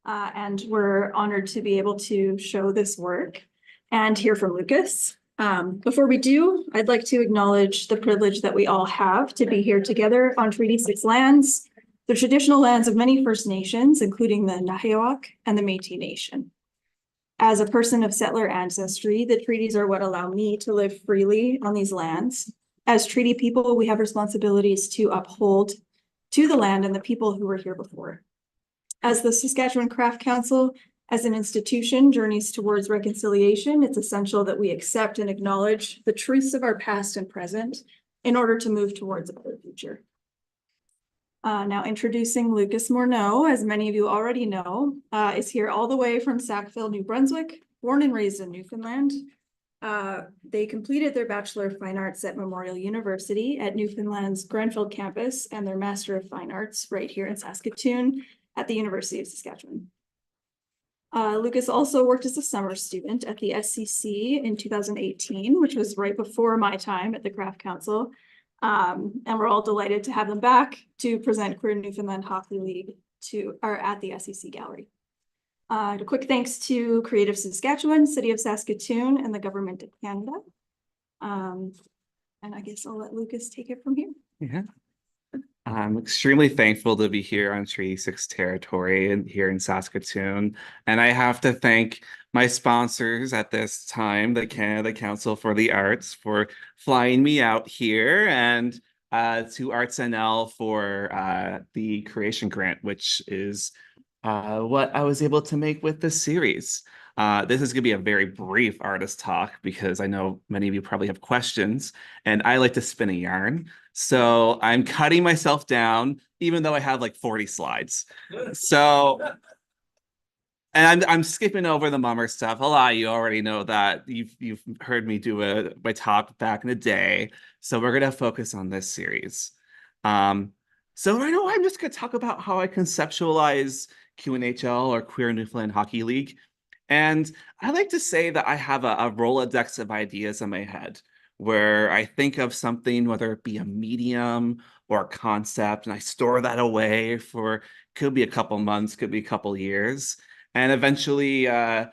and we're honored to be able to show this work and hear from Lucas. Before we do, I'd like to acknowledge the privilege that we all have to be here together on Treaty 6 lands, the traditional lands of many First Nations, including the Nahiawak and the Métis Nation. As a person of settler ancestry, the treaties are what allow me to live freely on these lands. As treaty people, we have responsibilities to uphold to the land and the people who were here before. As the Saskatchewan Craft Council, as an institution, journeys towards reconciliation, it's essential that we accept and acknowledge the truths of our past and present in order to move towards a better future. Now introducing Lucas Morneau, as many of you already know, is here all the way from Sackville, New Brunswick, born and raised in Newfoundland. They completed their Bachelor of Fine Arts at Memorial University at Newfoundland's Grenfell campus and their Master of Fine Arts right here in Saskatoon at the University of Saskatchewan. Lucas also worked as a summer student at the SCC in 2018, which was right before my time at the Craft Council. And we're all delighted to have them back to present Queer Newfoundland Hockey League at the SCC Gallery. A quick thanks to Creative Saskatchewan, City of Saskatoon, and the Government of Canada. And I guess I'll let Lucas take it from here. Yeah. I'm extremely thankful to be here on Treaty 6 territory and here in Saskatoon. And I have to thank my sponsors at this time, the Canada Council for the Arts, for flying me out here, and to Arts NL for the creation grant, which is what I was able to make with this series. This is going to be a very brief artist talk because I know many of you probably have questions, and I like to spin a yarn. So I'm cutting myself down, even though I have like 40 slides. So, and I'm skipping over the mummer stuff. A lot of you already know that. You've heard me do my talk back in the day. So we're gonna focus on this series. So right now I'm just gonna talk about how I conceptualize QNHL, or Queer Newfoundland Hockey League. And I like to say that I have a Rolodex of ideas in my head, where I think of something, whether it be a medium or a concept, and I store that away for, could be a couple months, could be a couple years. And eventually I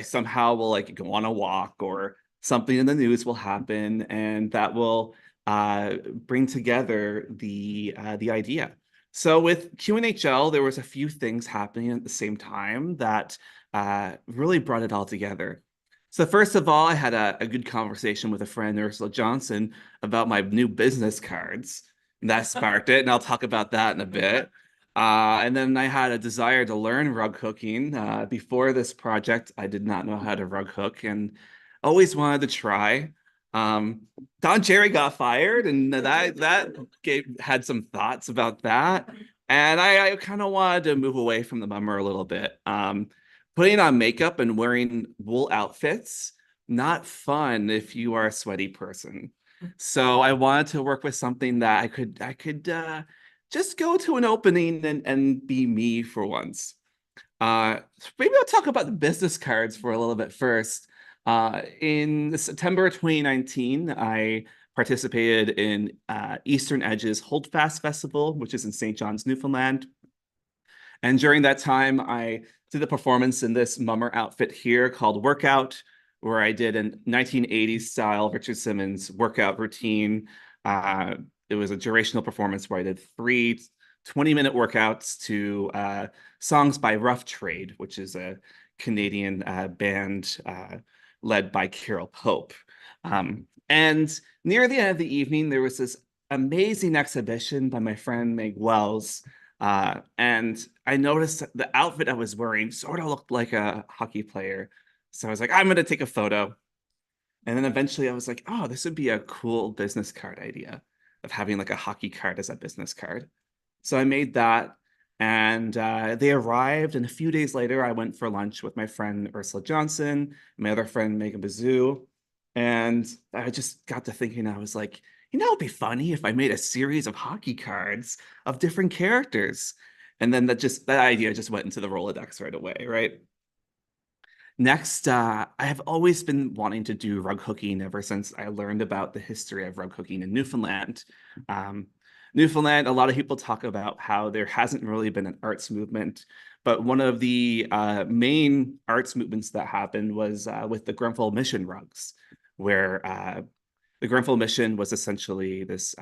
somehow will like go on a walk, or something in the news will happen, and that will bring together the idea. So with QNHL, there was a few things happening at the same time that really brought it all together. So first of all, I had a good conversation with a friend, Ursula Johnson, about my new business cards. And that sparked it, and I'll talk about that in a bit. And then I had a desire to learn rug hooking. Before this project, I did not know how to rug hook and always wanted to try. Don Cherry got fired, and that had some thoughts about that. And I kind of wanted to move away from the mummer a little bit. Putting on makeup and wearing wool outfits, not fun if you are a sweaty person. So I wanted to work with something that I could just go to an opening and be me for once. Maybe I'll talk about the business cards for a little bit first. In September 2019, I participated in Eastern Edge's Holdfast Festival, which is in St. John's, Newfoundland. And during that time, I did a performance in this mummer outfit here called Workout, where I did a 1980s style Richard Simmons workout routine. It was a durational performance where I did 3 20-minute workouts to songs by Rough Trade, which is a Canadian band led by Carol Pope. And near the end of the evening, there was this amazing exhibition by my friend Meg Wells. And I noticed that the outfit I was wearing sort of looked like a hockey player. So I was like, I'm going to take a photo. And then eventually I was like, oh, this would be a cool business card idea, of having like a hockey card as a business card. So I made that, and they arrived. And a few days later, I went for lunch with my friend Ursula Johnson, my other friend Megan Bazoo. And I just got to thinking, I was like, you know, it'd be funny if I made a series of hockey cards of different characters. And then that idea just went into the Rolodex right away, right? Next, I have always been wanting to do rug hooking ever since I learned about the history of rug hooking in Newfoundland. Newfoundland, a lot of people talk about how there hasn't really been an arts movement, But one of the main arts movements that happened was with the Grenfell Mission rugs, where the Grenfell Mission was essentially this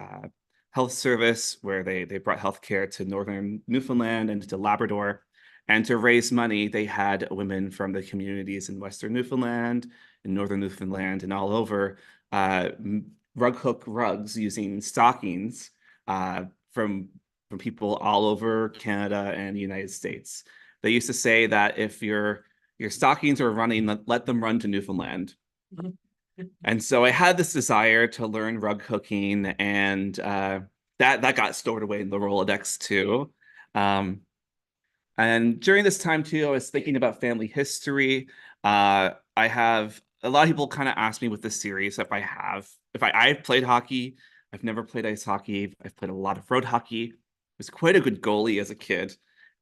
health service where they brought healthcare to northern Newfoundland and to Labrador. And to raise money, they had women from the communities in Western Newfoundland, in Northern Newfoundland, and all over rug hook rugs using stockings from people all over Canada and the United States. They used to say that if your stockings are running, let them run to Newfoundland. And so I had this desire to learn rug hooking, and that got stored away in the Rolodex too. And during this time too, I was thinking about family history. I have a lot of people kind of ask me with this series if I've played hockey. I've never played ice hockey. I've played a lot of road hockey. I was quite a good goalie as a kid,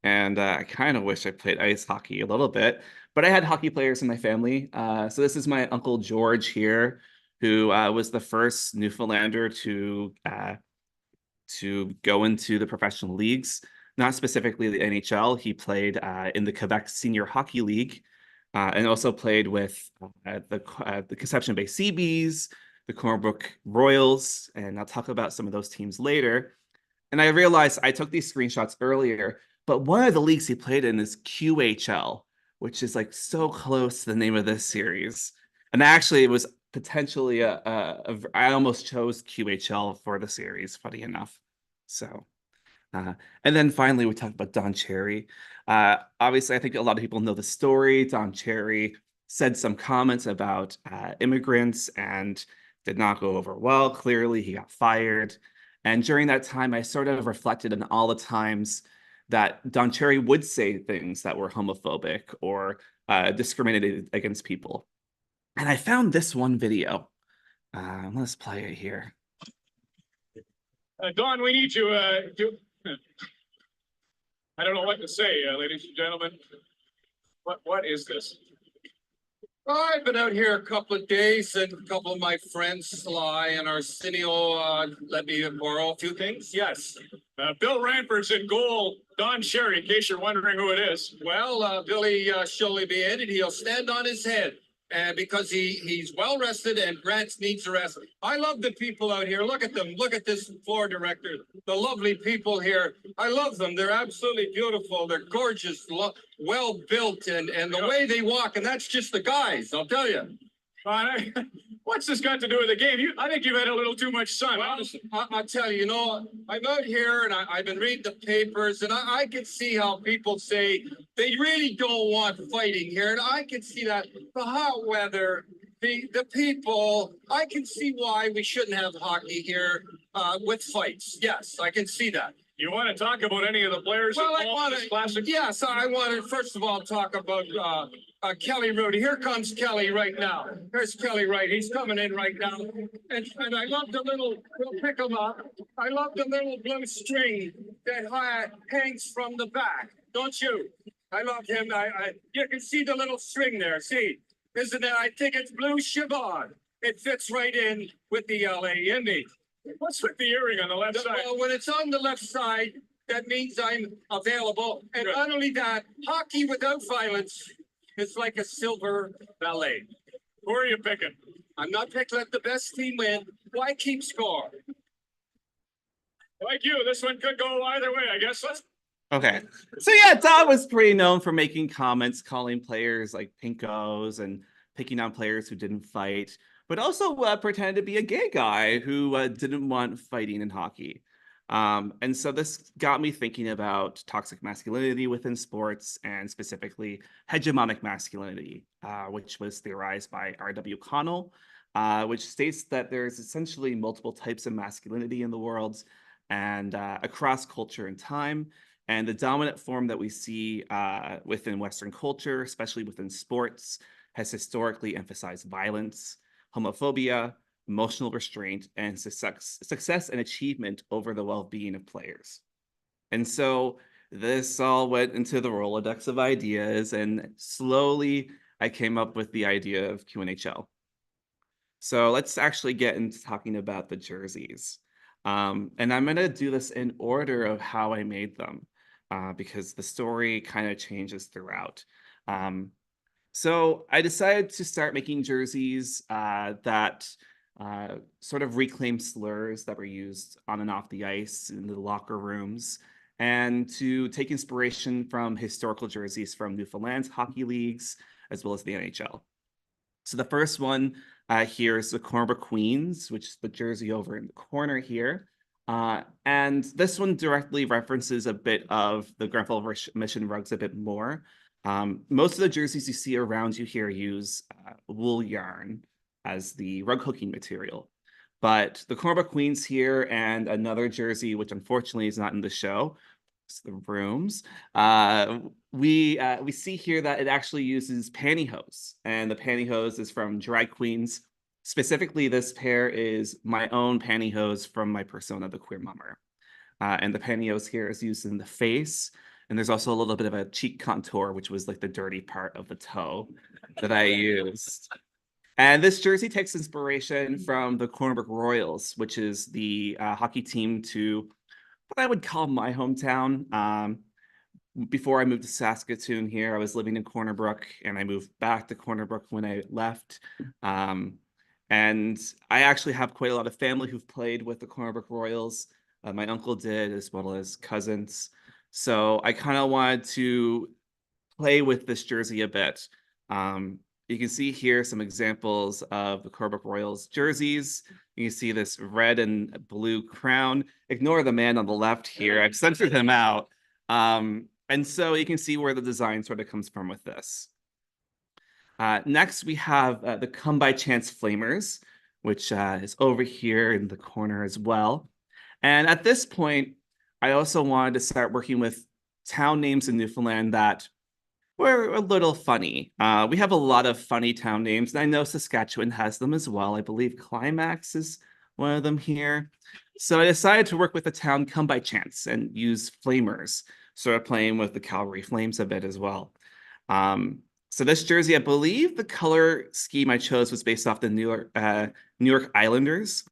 and I kind of wish I played ice hockey a little bit. But I had hockey players in my family. So this is my Uncle George here, who was the first Newfoundlander to go into the professional leagues, not specifically the NHL. He played in the Quebec Senior Hockey League, and also played with the Conception Bay Seabees, the Cornbrook Royals, and I'll talk about some of those teams later. And I realized I took these screenshots earlier, but one of the leagues he played in is QHL, which is like so close to the name of this series. And actually, it was potentially I almost chose QHL for the series, funny enough. So, and then finally, we talked about Don Cherry. Obviously, I think a lot of people know the story. Don Cherry said some comments about immigrants and did not go over well. Clearly, he got fired. And during that time, I sort of reflected on all the times that Don Cherry would say things that were homophobic or discriminated against people. And I found this one video. Let's play it here. Don, we need you. I don't know what to say, ladies and gentlemen. What is this? I've been out here a couple of days, and a couple of my friends, Sly and Arsenio, let me borrow a few things. Yes. Bill Ranford's in goal. Don Cherry, in case you're wondering who it is. Well, Billy surely be in, and he'll stand on his head. And because he's well rested and Grant needs a rest. I love the people out here. Look at them. Look at this floor director. The lovely people here. I love them. They're absolutely beautiful. They're gorgeous, well built, and the way they walk. And that's just the guys, I'll tell you. What's this got to do with the game? I think you've had a little too much sun. Well, I'll tell you, I'm out here and I've been reading the papers, and I can see how people say they really don't want fighting here. And I can see that the hot weather, the people, I can see why we shouldn't have hockey here with fights. Yes, I can see that. You want to talk about any of the players? Well, I want to. Yes, I want to first of all talk about Kelly Rudy. Here comes Kelly right now. There's Kelly right. He's coming in right now. And I love the little, we'll pick him up. I love the little blue string that hangs from the back. Don't you? I love him. You can see the little string there. See, isn't it? I think it's blue chiffon. It fits right in with the LA Indy. What's with the earring on the left side? Well, when it's on the left side, that means I'm available. And not only that, hockey without violence is like a silver ballet. Who are you picking? I'm not picking. Let the best team win. Why keep score? Like you, this one could go either way, I guess. Okay. So yeah, Don was pretty known for making comments, calling players like pinkos and picking on players who didn't fight, but also pretended to be a gay guy who didn't want fighting in hockey. And so this got me thinking about toxic masculinity within sports, and specifically hegemonic masculinity, which was theorized by R.W. Connell, which states that there's essentially multiple types of masculinity in the world and across culture and time. And the dominant form that we see within Western culture, especially within sports, has historically emphasized violence, homophobia, emotional restraint, and success and achievement over the well-being of players. And so this all went into the Rolodex of ideas, and slowly I came up with the idea of QNHL. So let's actually get into talking about the jerseys. And I'm going to do this in order of how I made them. because the story kind of changes throughout. So I decided to start making jerseys that sort of reclaim slurs that were used on and off the ice in the locker rooms, and to take inspiration from historical jerseys from Newfoundland Hockey Leagues, as well as the NHL. So the first one here is the Cornbrook Queens, which is the jersey over in the corner here. And this one directly references a bit of the Grenfell Mission rugs a bit more. Most of the jerseys you see around you here use wool yarn as the rug hooking material. But the Cornbrook Queens here and another jersey, which unfortunately is not in the show, the rooms, we see here that it actually uses pantyhose, and the pantyhose is from drag queens. Specifically, this pair is my own pantyhose from my persona, the Queer Mummer. And the pantyhose here is used in the face, and there's also a little bit of a cheek contour, which was like the dirty part of the toe that I used. And this jersey takes inspiration from the Cornbrook Royals, which is the hockey team to what I would call my hometown. Before I moved to Saskatoon here, I was living in Corner Brook, and I moved back to Corner Brook when I left. And I actually have quite a lot of family who've played with the Corner Brook Royals. My uncle did, as well as cousins. So I kind of wanted to play with this jersey a bit. You can see here some examples of the Corner Brook Royals jerseys. You can see this red and blue crown. Ignore the man on the left here. I've censored him out. And so you can see where the design sort of comes from with this. Next, we have the Come By Chance Flamers, which is over here in the corner as well. And at this point, I also wanted to start working with town names in Newfoundland that were a little funny. We have a lot of funny town names, and I know Saskatchewan has them as well. I believe Climax is one of them here. So I decided to work with the town Come By Chance and use flamers, sort of playing with the Calgary Flames a bit as well. So this jersey, I believe the color scheme I chose was based off the New York Islanders.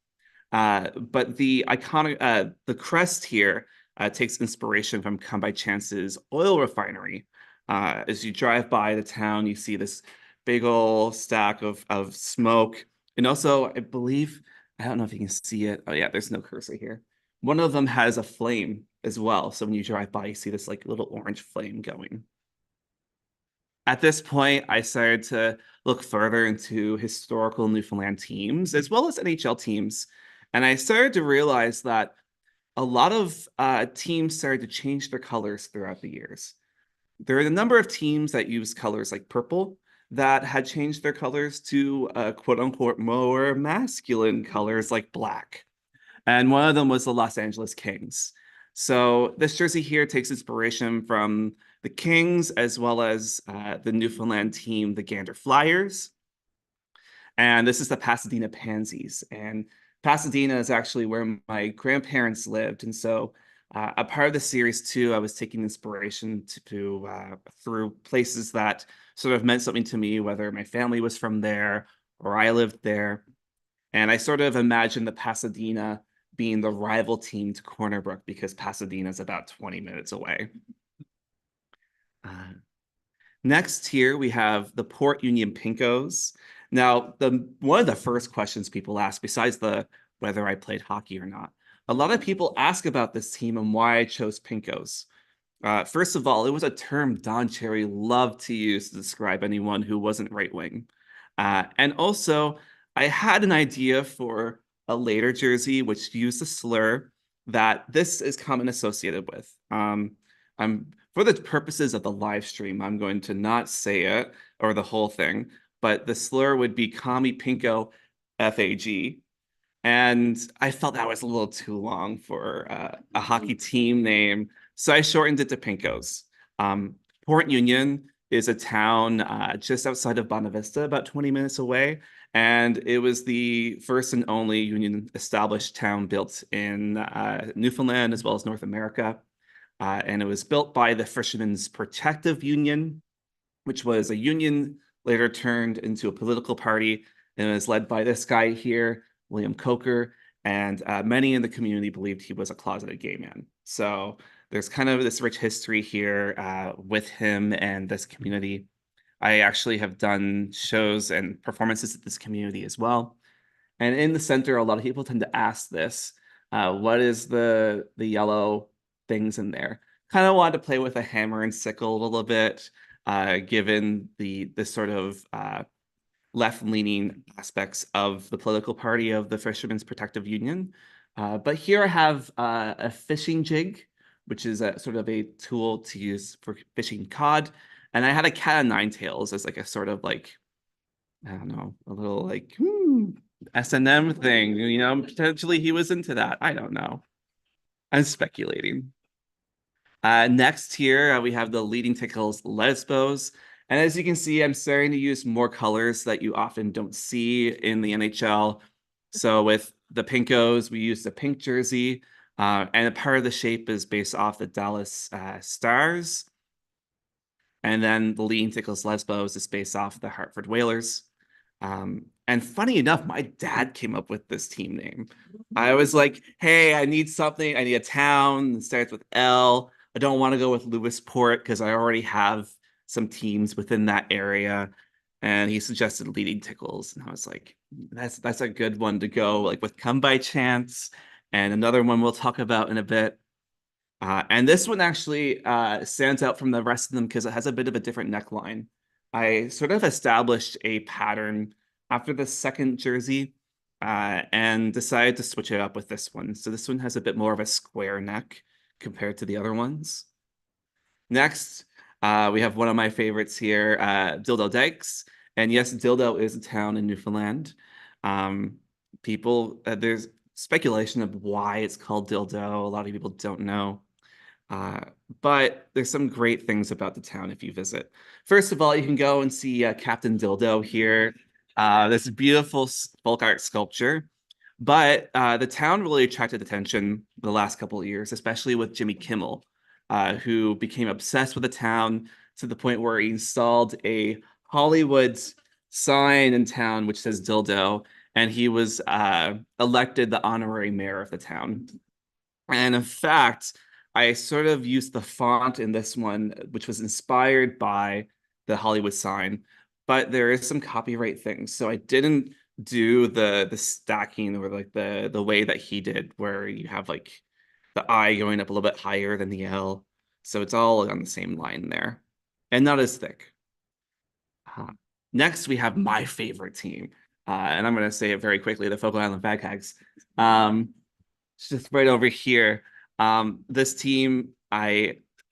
But the iconic, the crest here takes inspiration from Come By Chance's oil refinery. As you drive by the town, you see this big old stack of smoke. And also, I believe, I don't know if you can see it. Oh yeah, there's no cursor here. One of them has a flame as well. So when you drive by, you see this like little orange flame going. At this point, I started to look further into historical Newfoundland teams, as well as NHL teams. And I started to realize that a lot of teams started to change their colors throughout the years. There are a number of teams that use colors like purple that had changed their colors to quote unquote more masculine colors like black. And one of them was the Los Angeles Kings. So this jersey here takes inspiration from the Kings, as well as the Newfoundland team, the Gander Flyers. And this is the Pasadena Pansies. And Pasadena is actually where my grandparents lived. And so a part of the series too, I was taking inspiration through places that sort of meant something to me, whether my family was from there or I lived there. And I sort of imagined the Pasadena being the rival team to Corner Brook, because Pasadena is about 20 minutes away. Next here, we have the Port Union Pinkos. Now, one of the first questions people ask, besides the whether I played hockey or not, a lot of people ask about this team and why I chose Pinkos. First of all, it was a term Don Cherry loved to use to describe anyone who wasn't right wing. And also, I had an idea for a later jersey which used a slur that this is common associated with. For the purposes of the live stream, I'm going to not say it or the whole thing, but the slur would be Kami Pinko FAG. And I felt that was a little too long for a hockey team name, so I shortened it to Pinkos. Port Union is a town just outside of Bonavista, about 20 minutes away. And it was the first and only union established town built in Newfoundland, as well as North America. And it was built by the Fishermen's Protective Union, which was a union later turned into a political party, and it was led by this guy here, William Coker. And many in the community believed he was a closeted gay man. So there's kind of this rich history here with him and this community. I actually have done shows and performances at this community as well. And in the center, a lot of people tend to ask this, what is the yellow things in there? Kind of wanted to play with a hammer and sickle a little bit, given the sort of left-leaning aspects of the political party of the Fishermen's Protective Union. But here I have a fishing jig, which is a sort of a tool to use for fishing cod. And I had a cat o' nine tails as like a sort of like, I don't know, a little like S&M thing, you know, potentially he was into that. I don't know. I'm speculating. Next here, we have the Leading Tickles lettuce bows. And as you can see, I'm starting to use more colors that you often don't see in the NHL. So with the Pinkos, we use the pink jersey. And a part of the shape is based off the Dallas Stars. And then the Leading Tickles Lesbos is based off the Hartford Whalers. And funny enough, my dad came up with this team name. I was like, hey, I need something. I need a town that starts with L. I don't want to go with Lewisport because I already have some teams within that area. And he suggested Leading Tickles. And I was like, that's a good one to go like with Come By Chance. And another one we'll talk about in a bit. And this one actually stands out from the rest of them because it has a bit of a different neckline. I sort of established a pattern after the second jersey and decided to switch it up with this one. So this one has a bit more of a square neck compared to the other ones. Next, we have one of my favorites here, Dildo Dykes. And yes, Dildo is a town in Newfoundland. There's speculation of why it's called Dildo. A lot of people don't know. But there's some great things about the town if you visit. First of all, you can go and see Captain Dildo here. This beautiful folk art sculpture. But the town really attracted attention the last couple of years, especially with Jimmy Kimmel, who became obsessed with the town to the point where he installed a Hollywood sign in town which says Dildo, and he was elected the honorary mayor of the town. And in fact, I sort of used the font in this one, which was inspired by the Hollywood sign, but there is some copyright things. So I didn't do the stacking or like the way that he did, where you have like the I going up a little bit higher than the L. So it's all on the same line there and not as thick. Next, we have my favorite team. And I'm going to say it very quickly, the Fogo Island Baghags. It's just right over here. This team,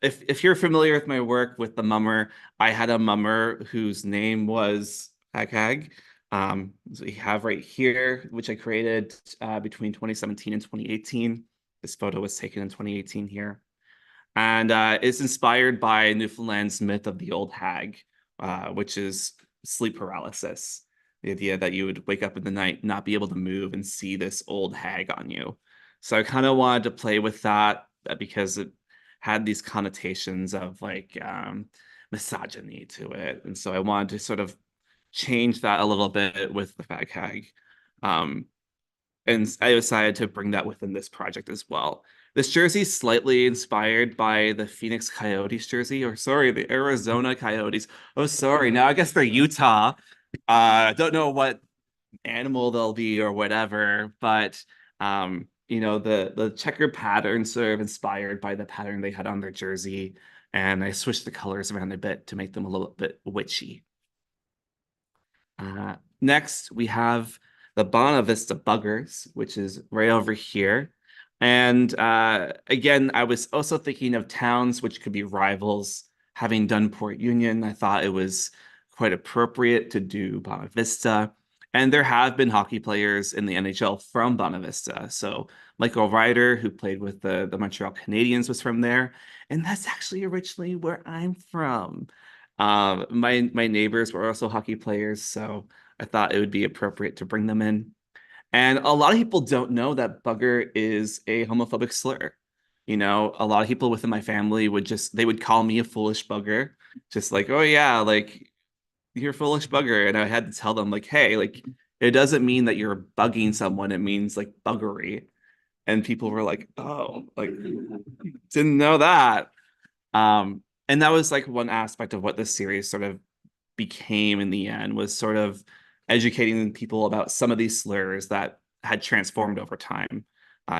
if you're familiar with my work with the mummer, I had a mummer whose name was Hag. So we have right here, which I created between 2017 and 2018. This photo was taken in 2018 here. And it's inspired by Newfoundland's myth of the old hag, which is sleep paralysis. The idea that you would wake up in the night, not be able to move, and see this old hag on you. So I kind of wanted to play with that because it had these connotations of like misogyny to it. And so I wanted to sort of change that a little bit with the fag hag. And I decided to bring that within this project as well. This jersey is slightly inspired by the Phoenix Coyotes jersey, or sorry, the Arizona Coyotes. Oh, sorry. Now I guess they're Utah. I don't know what animal they'll be or whatever, but you know, the checkered pattern sort of inspired by the pattern they had on their jersey, and I switched the colors around a bit to make them a little bit witchy. Next, we have the Bonavista Buggers, which is right over here. And again, I was also thinking of towns which could be rivals. Having done Port Union, I thought it was quite appropriate to do Bonavista. And there have been hockey players in the NHL from Bonavista. So Michael Ryder, who played with the Montreal Canadiens, was from there. And that's actually originally where I'm from. My neighbors were also hockey players, so I thought it would be appropriate to bring them in. And a lot of people don't know that bugger is a homophobic slur. You know, a lot of people within my family they would call me a foolish bugger, just like, oh yeah, like you're a foolish bugger. And I had to tell them like, hey, like it doesn't mean that you're bugging someone. It means like buggery. and people were like, oh, like didn't know that. And that was like one aspect of what this series sort of became in the end, was sort of educating people about some of these slurs that had transformed over time.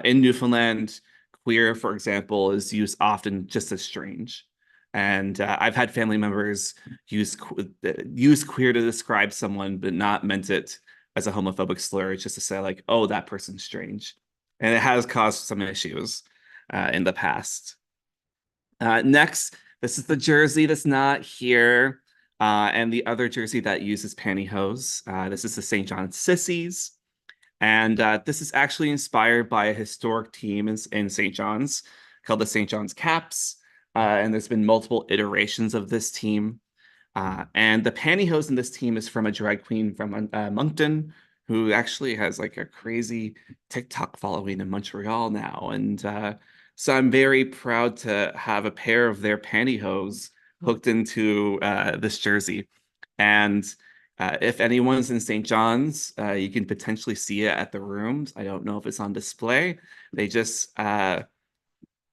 In Newfoundland, queer, for example, is used often just as strange. And I've had family members use queer to describe someone, but not meant it as a homophobic slur, just to say like, oh, that person's strange. And it has caused some issues in the past. Next, this is the jersey that's not here. And the other jersey that uses pantyhose. This is the St. John's Sissies. And this is actually inspired by a historic team in St. John's called the St. John's Caps. And there's been multiple iterations of this team. And the pantyhose in this team is from a drag queen from Moncton, who actually has like a crazy TikTok following in Montreal now. And so I'm very proud to have a pair of their pantyhose hooked into this jersey. And if anyone's in St. John's, you can potentially see it at the rooms. I don't know if it's on display. They just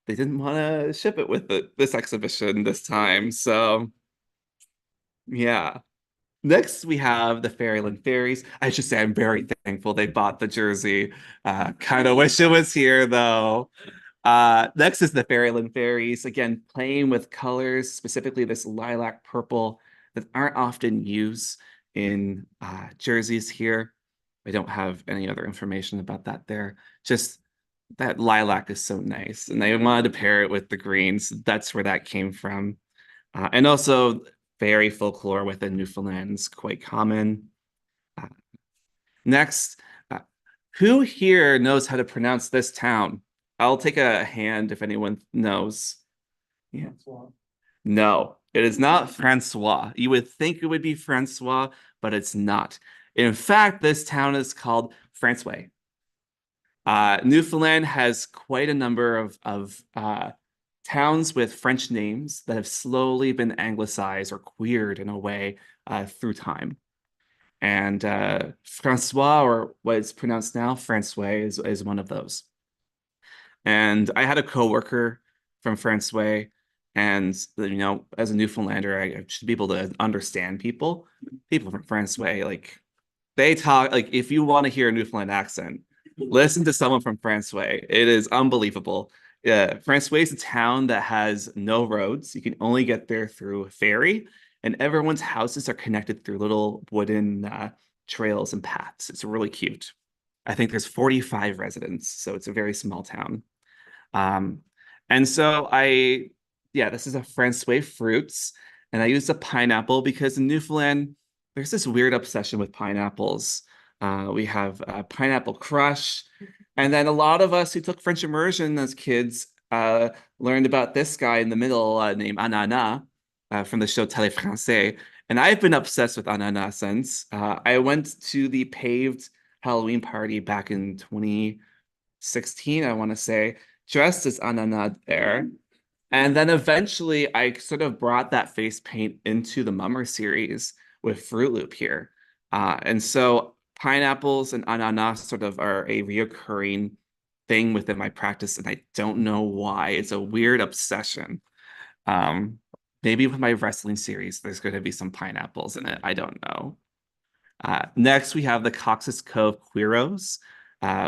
they didn't want to ship it with this exhibition this time. So yeah. Next, we have the Fairyland Fairies. I should say I'm very thankful they bought the jersey. Kind of wish it was here though. Next is the Fairyland Fairies. Again, playing with colors, specifically this lilac purple that aren't often used in jerseys here. I don't have any other information about that there. Just that lilac is so nice. And they wanted to pair it with the greens. That's where that came from. And also fairy folklore within Newfoundland is quite common. Next, who here knows how to pronounce this town? I'll take a hand if anyone knows. Yeah. No, it is not Francois. You would think it would be Francois, but it's not. In fact, this town is called Francois. Newfoundland has quite a number of towns with French names that have slowly been anglicized or queered in a way through time. And Francois, or what is pronounced now, Francois, is one of those. And I had a coworker from Francois, and you know, as a Newfoundlander, I should be able to understand people. People from Francois, like they talk like if you want to hear a Newfoundland accent, listen to someone from Francois. It is unbelievable. Francois is a town that has no roads. You can only get there through ferry, and everyone's houses are connected through little wooden trails and paths. It's really cute. I think there's 45 residents, so it's a very small town. And so this is a Francois fruits, and I used a pineapple because in Newfoundland, there's this weird obsession with pineapples. We have Pineapple Crush, and then a lot of us who took French immersion as kids learned about this guy in the middle named Ananas from the show Télé Français, and I've been obsessed with Ananas since. I went to the paved Halloween party back in 2016, I want to say, dressed as Ananas there. And then eventually I sort of brought that face paint into the Mummer series with Fruit Loop here. And so pineapples and ananas sort of are a reoccurring thing within my practice, and I don't know why. It's a weird obsession. Maybe with my wrestling series, there's going to be some pineapples in it. I don't know. Next, we have the Cox's Cove Queeros,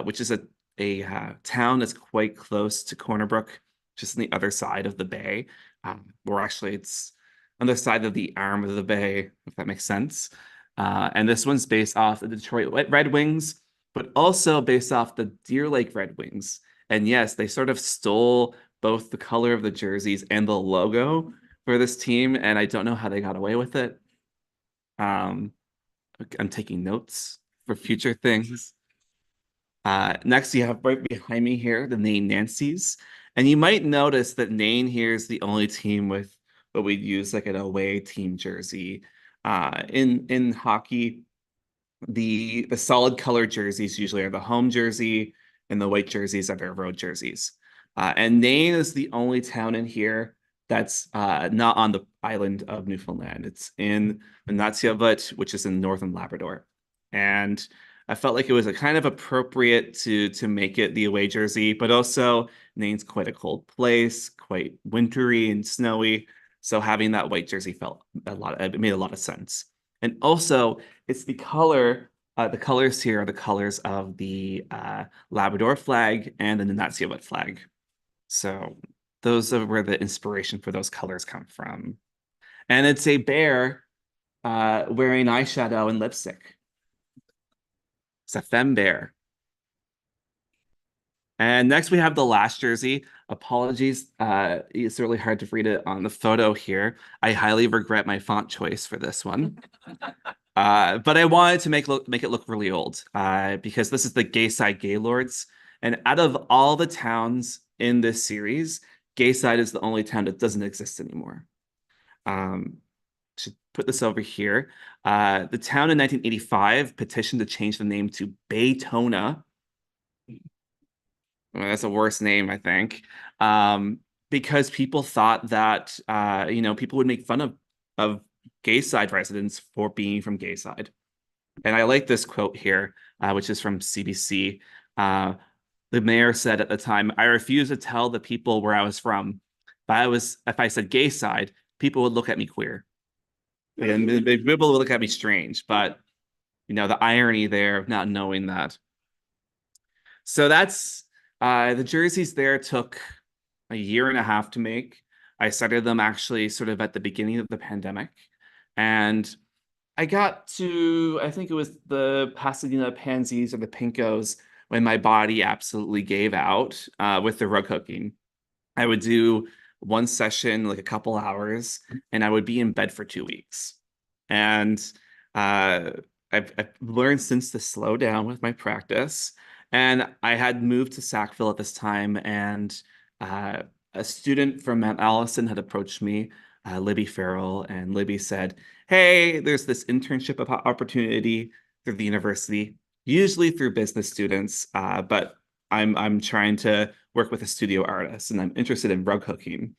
which is a town that's quite close to Corner Brook, just on the other side of the bay. Or actually, it's on the side of the arm of the bay, if that makes sense. And this one's based off the Detroit Red Wings, but also based off the Deer Lake Red Wings. And yes, they sort of stole both the color of the jerseys and the logo for this team, and I don't know how they got away with it. I'm taking notes for future things. Next, you have right behind me here the Nain Nancy's. And you might notice that Nain here is the only team with what we'd use like an away team jersey. In hockey, the solid color jerseys usually are the home jersey, and the white jerseys are their road jerseys. And Nain is the only town in here that's not on the island of Newfoundland. It's in Nunatsiavut, which is in northern Labrador. And I felt like it was a kind of appropriate to make it the away jersey, but also Maine's quite a cold place, quite wintry and snowy. So having that white jersey felt it made a lot of sense. And also, it's the colors here are the colors of the Labrador flag and the Nunatsiavut flag. So those are where the inspiration for those colors come from. And it's a bear wearing eyeshadow and lipstick. It's a femme bear. And next we have the last jersey. Apologies, it's really hard to read it on the photo here. I highly regret my font choice for this one. But I wanted to make it look really old because this is the Gayside Gaylords. And out of all the towns in this series, Gayside is the only town that doesn't exist anymore. Should put this over here. The town in 1985 petitioned to change the name to Baytona. Well, that's a worse name, I think, because people thought that people would make fun of Gayside residents for being from Gayside. And I like this quote here, which is from CBC. The mayor said at the time, "I refuse to tell the people where I was from. If I said Gayside, people would look at me queer. And people would look at me strange." But the irony there of not knowing that. So that's the jerseys there took a year and a half to make. I started them actually sort of at the beginning of the pandemic. And I got to, I think it was the Pasadena Pansies or the Pinkos when my body absolutely gave out with the rug hooking. I would do one session, like a couple hours, and I would be in bed for 2 weeks. And I've learned since to slow down with my practice. And I had moved to Sackville at this time, and a student from Mount Allison had approached me, Libby Farrell, and Libby said, "Hey, there's this internship opportunity through the university, usually through business students, but I'm trying to work with a studio artist, and I'm interested in rug hooking."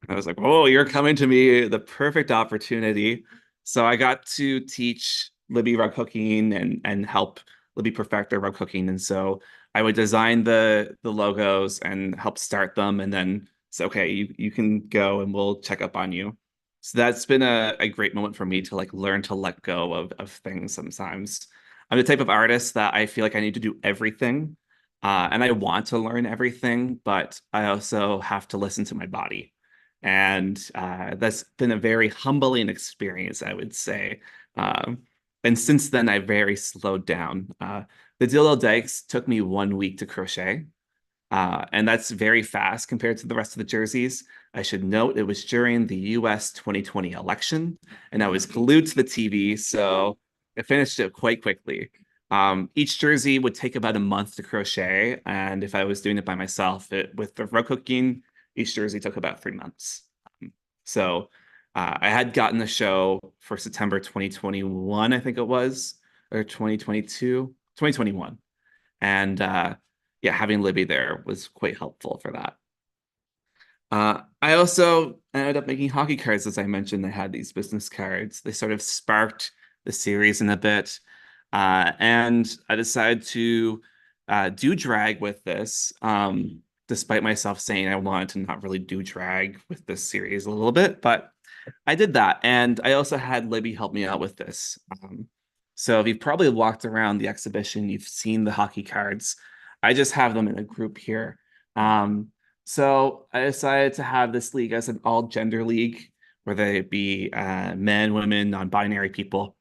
I was like, "Oh, you're coming to me, the perfect opportunity." So I got to teach Libby rug hooking and help Libby perfect their rug hooking. And so I would design the logos and help start them, and then say, "Okay, you can go and we'll check up on you." So that's been a great moment for me to like learn to let go of things sometimes. I'm the type of artist that I feel like I need to do everything. And I want to learn everything, but I also have to listen to my body. And that's been a very humbling experience, I would say. And since then, I very slowed down. The dildo dykes took me 1 week to crochet. And that's very fast compared to the rest of the jerseys. I should note it was during the US 2020 election, and I was glued to the TV, so I finished it quite quickly. Each jersey would take about a month to crochet, and if I was doing it by myself, with the rug hooking, each jersey took about 3 months. So I had gotten the show for September 2021, I think it was, or 2022, 2021. And yeah, having Libby there was quite helpful for that. I also ended up making hockey cards, as I mentioned. I had these business cards. They sort of sparked the series in a bit. And I decided to do drag with this, despite myself saying I wanted to not really do drag with this series a little bit, but I did that. And I also had Libby help me out with this. So if you've probably walked around the exhibition, you've seen the hockey cards. I just have them in a group here. So I decided to have this league as an all-gender league, where they be men, women, non-binary people.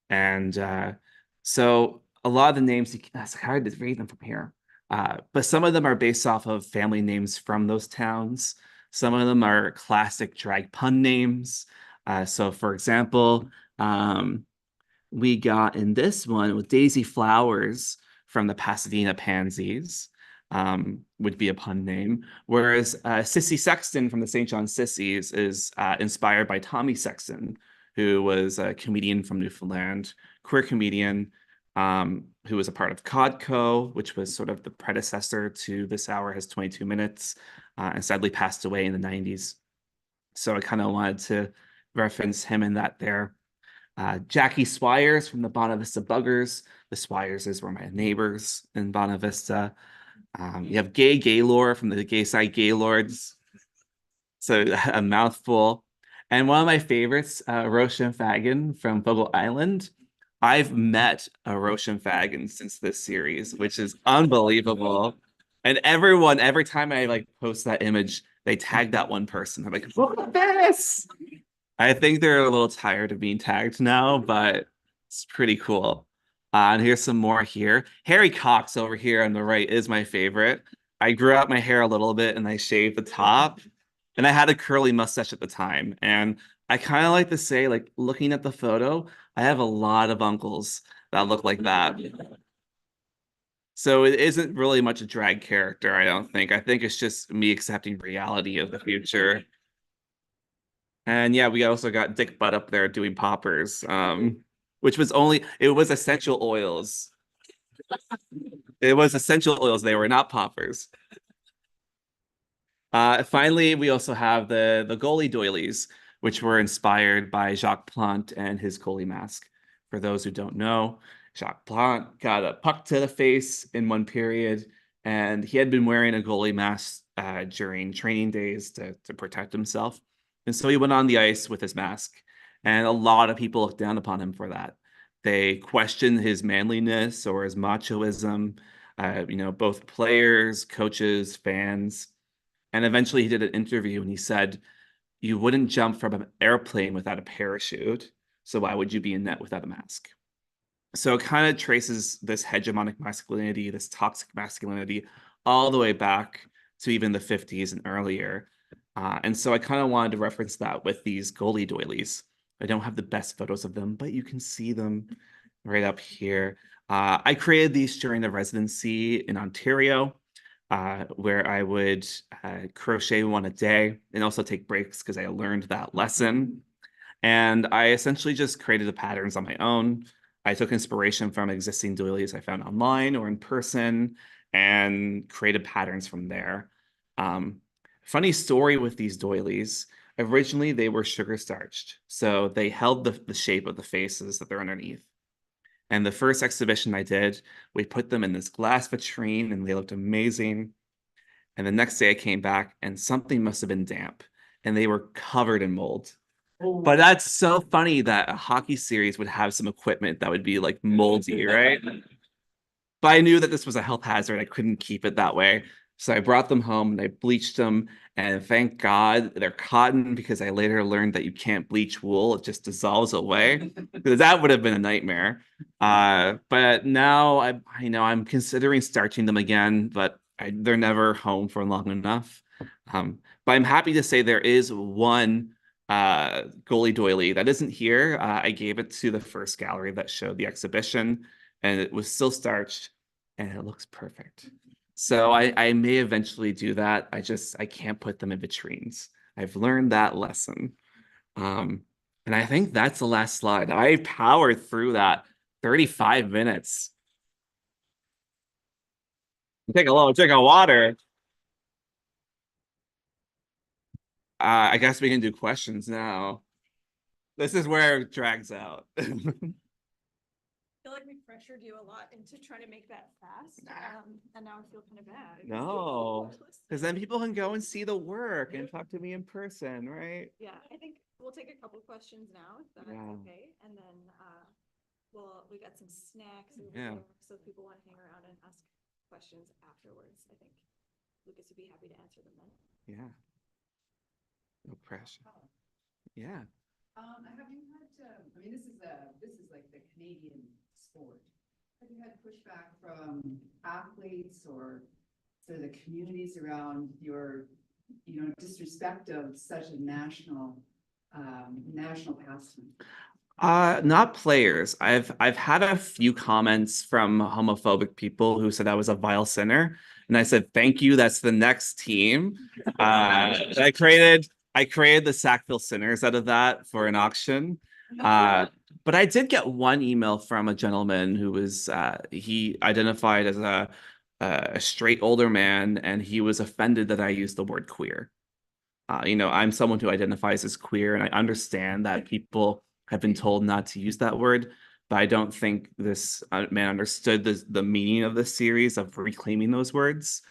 And so a lot of the names, it's hard to read them from here. But some of them are based off of family names from those towns. Some of them are classic drag pun names. So for example, we got in this one with Daisy Flowers from the Pasadena Pansies, would be a pun name. Whereas Sissy Sexton from the St. John Sissies is inspired by Tommy Sexton, who was a comedian from Newfoundland, queer comedian, who was a part of Codco, which was sort of the predecessor to This Hour Has 22 Minutes, and sadly passed away in the 90s. So I kind of wanted to reference him in that there. Jackie Swires from the Bonavista Buggers. The Swires were my neighbors in Bonavista. You have Gay Gaylord from the Gay Side Gaylords. So a mouthful. And one of my favorites, Roshan Fagan from Fogle Island. I've met a Roshan Fagan since this series, which is unbelievable. And everyone, every time I like post that image, they tag that one person. I'm like, look at this. I think they're a little tired of being tagged now, but it's pretty cool. And here's some more here. Harry Cox over here on the right is my favorite. I grew out my hair a little bit and I shaved the top. And I had a curly mustache at the time. And I kind of like to say, like, looking at the photo, I have a lot of uncles that look like that. So it isn't really much a drag character, I don't think. I think it's just me accepting reality of the future. And yeah, we also got Dick Butt up there doing poppers, which was it was essential oils. It was essential oils. They were not poppers. Finally, we also have the goalie doilies, which were inspired by Jacques Plante and his goalie mask. For those who don't know, Jacques Plante got a puck to the face in one period, and he had been wearing a goalie mask during training days to protect himself. And so he went on the ice with his mask, and a lot of people looked down upon him for that. They questioned his manliness or his machoism, both players, coaches, fans. And eventually he did an interview and he said, you wouldn't jump from an airplane without a parachute. So why would you be in net without a mask? So it kind of traces this hegemonic masculinity, this toxic masculinity, all the way back to even the 50s and earlier. And so I kind of wanted to reference that with these goalie doilies. I don't have the best photos of them, but you can see them right up here. I created these during the residency in Ontario, where I would crochet one a day and also take breaks because I learned that lesson. And I essentially just created the patterns on my own. I took inspiration from existing doilies I found online or in person and created patterns from there. Funny story with these doilies. Originally, they were sugar starched, so they held the shape of the faces that they're underneath. And the first exhibition I did, we put them in this glass vitrine and they looked amazing. And the next day I came back and something must have been damp and they were covered in mold. But that's so funny that a hockey series would have some equipment that would be like moldy, right? But I knew that this was a health hazard. I couldn't keep it that way. So I brought them home and I bleached them. And thank God they're cotton because I later learned that you can't bleach wool. It just dissolves away. Because that would have been a nightmare. But now I'm considering starching them again, but they're never home for long enough. But I'm happy to say there is one goalie doily that isn't here. I gave it to the first gallery that showed the exhibition and it was still starched and it looks perfect. So I may eventually do that. I can't put them in vitrines. I've learned that lesson. And I think that's the last slide. I powered through that 35 minutes. Take a little drink of water. I guess we can do questions now. This is where it drags out. I feel like we pressured you a lot into trying to make that fast, and now I feel kind of bad. No, because then people can go and see the work and talk to me in person, right? Yeah, I think we'll take a couple questions now, if that's okay, and then we got some snacks over there, so if people want to hang around and ask questions afterwards, I think Lucas would be happy to answer them then. Yeah. No pressure. Yeah. Have you had, I mean, this is like the Canadian sport. Have you had pushback from athletes or sort of the communities around your, disrespect of such a national pastime? Not players. I've had a few comments from homophobic people who said I was a vile sinner, and I said, "Thank you. That's the next team." I created the Sackville Sinners out of that for an auction. But I did get one email from a gentleman who was he identified as a straight older man, and he was offended that I used the word queer. I'm someone who identifies as queer, and I understand that people have been told not to use that word, but I don't think this man understood the meaning of this series of reclaiming those words.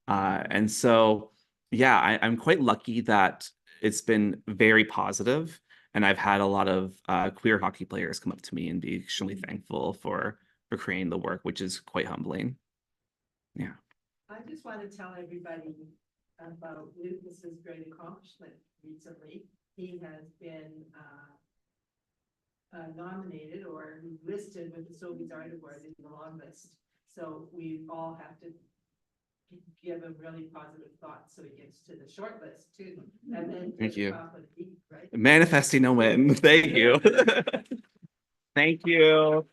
And so, yeah, I'm quite lucky that it's been very positive, and I've had a lot of queer hockey players come up to me and be extremely thankful for creating the work, which is quite humbling. Yeah. I just want to tell everybody about Lucas's great accomplishment recently. He has been nominated or listed with the Sobeys Art Award in the long list. So we all have to give a really positive thought so he gets to the short list too. And then to Thank the you. top of the heap, right? Manifesting a win. Thank you. Thank you.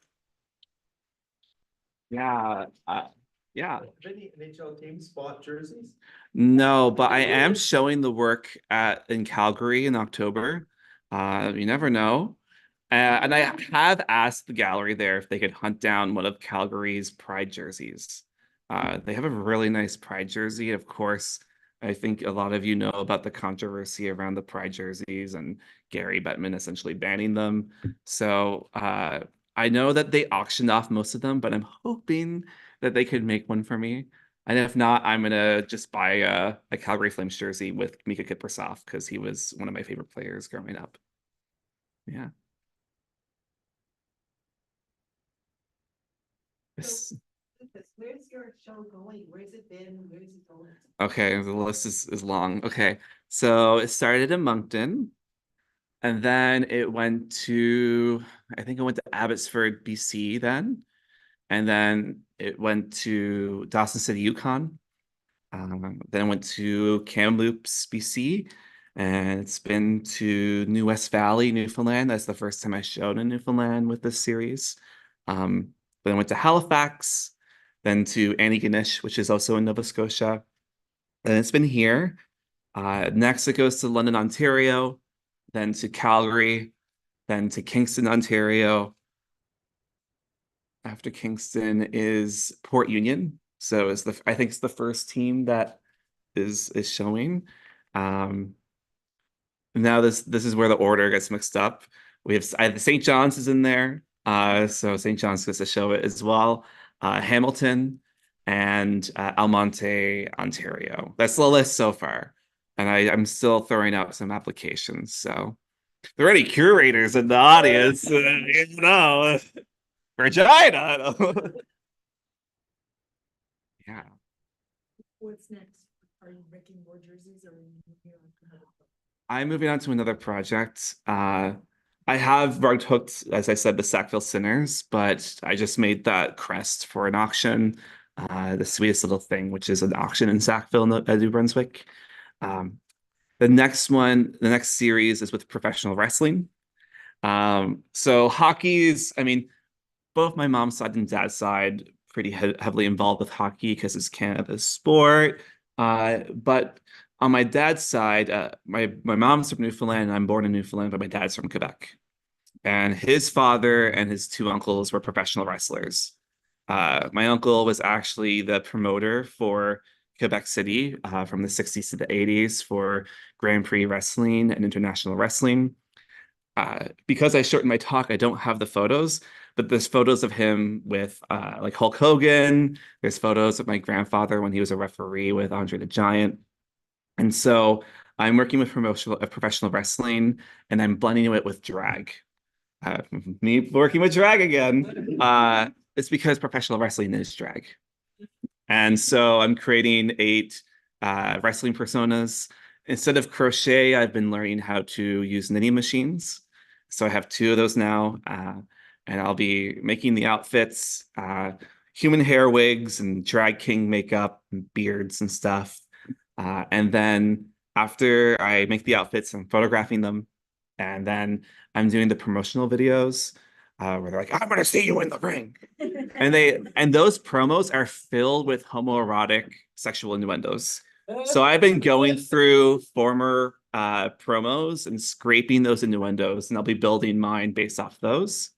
Yeah. Yeah. Any NHL teams spot jerseys? No, but I am showing the work in Calgary in October. You never know. And I have asked the gallery there if they could hunt down one of Calgary's Pride jerseys. They have a really nice Pride jersey. Of course, I think a lot of you know about the controversy around the Pride jerseys and Gary Bettman essentially banning them. So I know that they auctioned off most of them, but I'm hoping that they could make one for me. And if not, I'm gonna just buy a Calgary Flames jersey with Mika Kiprusoff because he was one of my favorite players growing up. Yeah. Yes. Lucas, where's your show going? Where's it been? Where's it going? Okay, the list is long. Okay, so it started in Moncton, and then it went to, I think it went to Abbotsford, BC then, and then it went to Dawson City, Yukon. Then it went to Kamloops, BC, and it's been to New West Valley, Newfoundland. That's the first time I showed in Newfoundland with this series. Then I went to Halifax, then to Antigonish, which is also in Nova Scotia. And it's been here. Next, it goes to London, Ontario, then to Calgary, then to Kingston, Ontario. After Kingston is Port Union. So it's I think it's the first team that is showing. Now this is where the order gets mixed up. We have St. John's is in there. So St. John's gets to show it as well. Hamilton and Almonte, Ontario. That's the list so far. And I'm still throwing out some applications. So if there are any curators in the audience, you know, Regina. Yeah. What's next? Are you making more jerseys or are you moving on to another? I'm moving on to another project. I have rug hooked, as I said, the Sackville Sinners, but I just made that crest for an auction, the sweetest little thing, which is an auction in Sackville, New Brunswick. The next series is with professional wrestling. So hockey is, I mean, both my mom's side and dad's side pretty heavily involved with hockey because it's Canada's sport. But on my dad's side, my mom's from Newfoundland and I'm born in Newfoundland, but my dad's from Quebec. And his father and his two uncles were professional wrestlers. My uncle was actually the promoter for Quebec City from the 60s to the 80s for Grand Prix wrestling and international wrestling. Because I shortened my talk, I don't have the photos, but there's photos of him with like Hulk Hogan. There's photos of my grandfather when he was a referee with Andre the Giant. And so I'm working with professional wrestling and I'm blending it with drag. Me working with drag again. It's because professional wrestling is drag. And so I'm creating 8 wrestling personas. Instead of crochet, I've been learning how to use knitting machines. So I have 2 of those now. And I'll be making the outfits, human hair wigs and drag king makeup and beards and stuff. And then after I make the outfits, I'm photographing them. And then I'm doing the promotional videos where they're like, I'm gonna see you in the ring. And those promos are filled with homoerotic sexual innuendos. So I've been going through former promos and scraping those innuendos, and I'll be building mine based off those.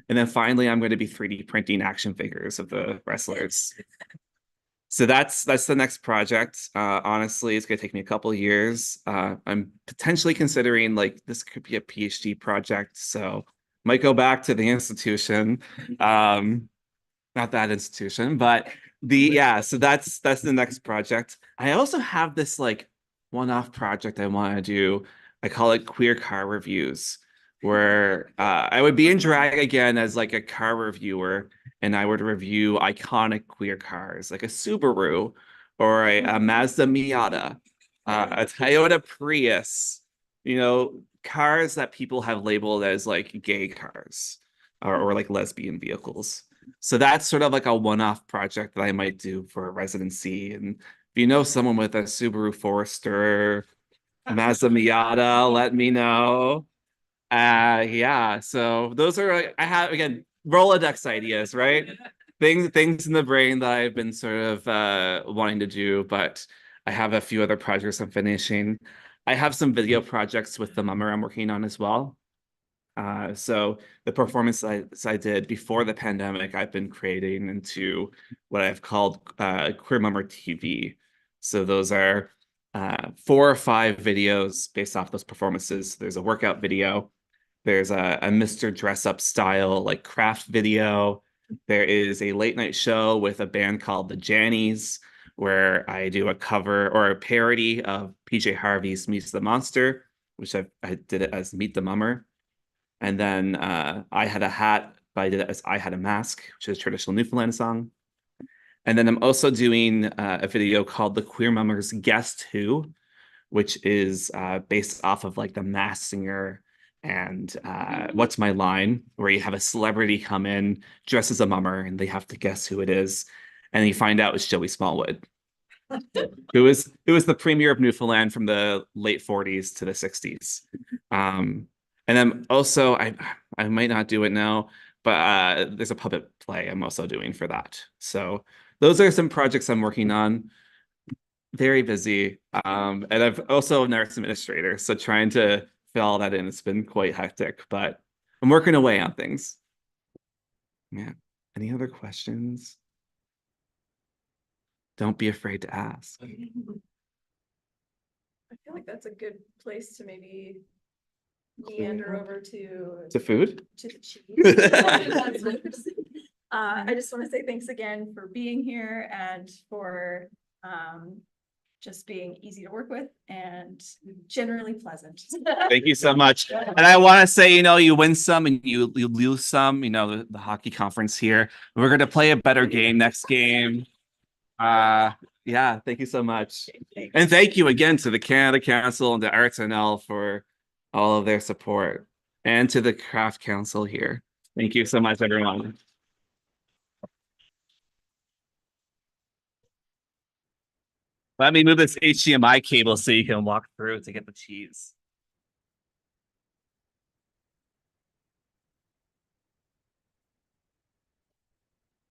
And then finally, I'm going to be 3D printing action figures of the wrestlers. So that's the next project. Honestly, it's gonna take me a couple years. I'm potentially considering like this could be a PhD project, so might go back to the institution. Not that institution, but so that's the next project. I also have this like one-off project I want to do. I call it queer car reviews, where I would be in drag again as like a car reviewer, and I would review iconic queer cars like a Subaru or a Mazda Miata, a Toyota Prius, cars that people have labeled as like gay cars or like lesbian vehicles. So that's sort of like a one-off project that I might do for a residency. And if you know someone with a Subaru Forester, Mazda Miata, let me know. Yeah. So those are I have again Rolodex ideas, right? Things in the brain that I've been sort of wanting to do, but I have a few other projects I'm finishing. I have some video projects with the Mummer I'm working on as well. So the performance I did before the pandemic, I've been creating into what I've called Queer Mummer TV. So those are 4 or 5 videos based off those performances. There's a workout video. There's a Mr. Dress Up style like craft video. There is a late night show with a band called the Jannies, where I do a cover or a parody of PJ Harvey's Meets the Monster, which I did it as Meet the Mummer. And then I Had a Hat, but I did it as I Had a Mask, which is a traditional Newfoundland song. And then I'm also doing a video called The Queer Mummers Guest Who, which is based off of like The Masked Singer and What's My Line, where you have a celebrity come in dressed as a mummer and they have to guess who it is. And you find out it's Joey Smallwood, who was the premier of Newfoundland from the late 40s to the 60s. And then also I might not do it now, but there's a puppet play I'm also doing for that. So those are some projects I'm working on. Very busy. And I've also a nurse administrator, so trying to fill all that in, it's been quite hectic, but I'm working away on things. Yeah. Any other questions? Don't be afraid to ask. I feel like that's a good place to maybe meander over to food? to the cheese. I just want to say thanks again for being here and for just being easy to work with and generally pleasant. Thank you so much. And I want to say, you win some and you lose some, the hockey conference here. We're going to play a better game next game. Yeah, thank you so much. And thank you again to the Canada Council and the Arts NL for all of their support, and to the Craft Council here. Thank you so much, everyone. Let me move this HDMI cable so you can walk through to get the cheese.